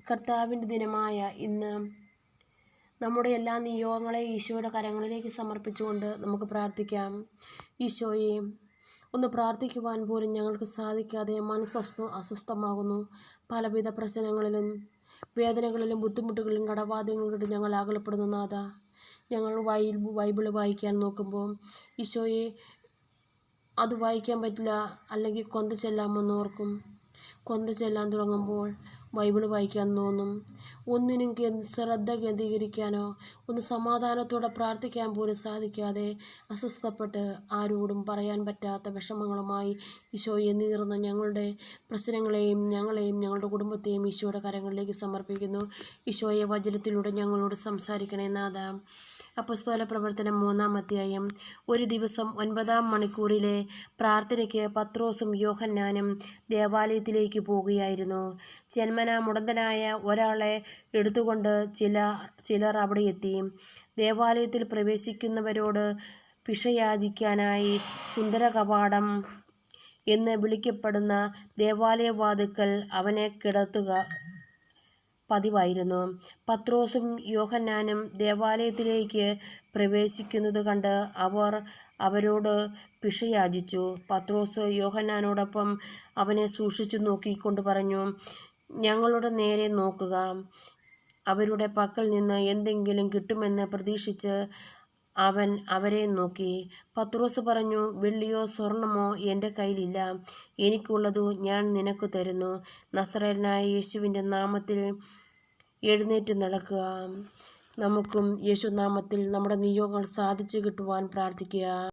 കർത്താവിൻ്റെ ദിനമായ ഇന്ന് നമ്മുടെ എല്ലാ നിയോഗങ്ങളെയും ഈശോയുടെ കരങ്ങളിലേക്ക് സമർപ്പിച്ചുകൊണ്ട് നമുക്ക് പ്രാർത്ഥിക്കാം. ഈശോയെ, ഒന്ന് പ്രാർത്ഥിക്കുവാൻ പോലും ഞങ്ങൾക്ക് സാധിക്കാതെ അസ്വസ്ഥമാകുന്നു. പലവിധ പ്രശ്നങ്ങളിലും വേദനകളിലും ബുദ്ധിമുട്ടുകളിലും കടബാധ്യതകളിലും ഞങ്ങൾ അകലപ്പെടുന്നു. നാഥ, ഞങ്ങൾ ബൈബിള് വായിക്കാൻ നോക്കുമ്പോൾ ഈശോയെ അത് വായിക്കാൻ പറ്റില്ല, അല്ലെങ്കിൽ കൊന്ത ചെല്ലാമെന്ന് ഓർക്കും. കൊന്ത ചെല്ലാൻ തുടങ്ങുമ്പോൾ ബൈബിള് വായിക്കാൻ തോന്നും. ഒന്നിനും ശ്രദ്ധ കേന്ദ്രീകരിക്കാനോ ഒന്ന് സമാധാനത്തോടെ പ്രാർത്ഥിക്കാൻ പോലും സാധിക്കാതെ അസ്വസ്ഥപ്പെട്ട് ആരോടും പറയാൻ പറ്റാത്ത വിഷമങ്ങളുമായി ഈശോയെ നീറുന്ന ഞങ്ങളുടെ പ്രശ്നങ്ങളെയും ഞങ്ങളുടെ കുടുംബത്തെയും ഈശോയുടെ കരങ്ങളിലേക്ക് സമർപ്പിക്കുന്നു. ഈശോയെ, വചനത്തിലൂടെ ഞങ്ങളോട് സംസാരിക്കണേ നാഥ. അപ്പോസ്തല പ്രവർത്തനം 3-ാം അധ്യായം. ഒരു ദിവസം 9-ാം മണിക്കൂറിലെ പ്രാർത്ഥനയ്ക്ക് പത്രോസും യോഹന്നാനും ദേവാലയത്തിലേക്ക് പോകുകയായിരുന്നു. ജന്മനാ മുടന്തനായ ഒരാളെ എടുത്തുകൊണ്ട് ചിലർ അവിടെ എത്തി. ദേവാലയത്തിൽ പ്രവേശിക്കുന്നവരോട് ഭിക്ഷയാചിക്കാനായി സുന്ദര കവാടം എന്ന് വിളിക്കപ്പെടുന്ന ദേവാലയവാതിൽക്കൽ അവനെ കിടത്തുക പതിവായിരുന്നു. പത്രോസും യോഹന്നാനും ദേവാലയത്തിലേക്ക് പ്രവേശിക്കുന്നത് കണ്ട് അവർ അവരോട് ഭിക്ഷയാചിച്ചു. പത്രോസ് യോഹന്നാനോടൊപ്പം അവനെ സൂക്ഷിച്ചു നോക്കിക്കൊണ്ട് പറഞ്ഞു, ഞങ്ങളുടെ നേരെ നോക്കുക. അവരുടെ പക്കൽ നിന്ന് എന്തെങ്കിലും കിട്ടുമെന്ന് പ്രതീക്ഷിച്ച് അവൻ അവരെ നോക്കി. പത്രോസ് പറഞ്ഞു, വെള്ളിയോ സ്വർണമോ എൻ്റെ കയ്യിലില്ല. എനിക്കുള്ളതു ഞാൻ നിനക്ക് തരുന്നു. നസറേയനായ യേശുവിൻ്റെ നാമത്തിൽ എഴുന്നേറ്റ് നടക്കുക. നമുക്കും യേശുനാമത്തിൽ നമ്മുടെ നിയോഗങ്ങൾ സാധിച്ചു കിട്ടുവാൻ പ്രാർത്ഥിക്കുക.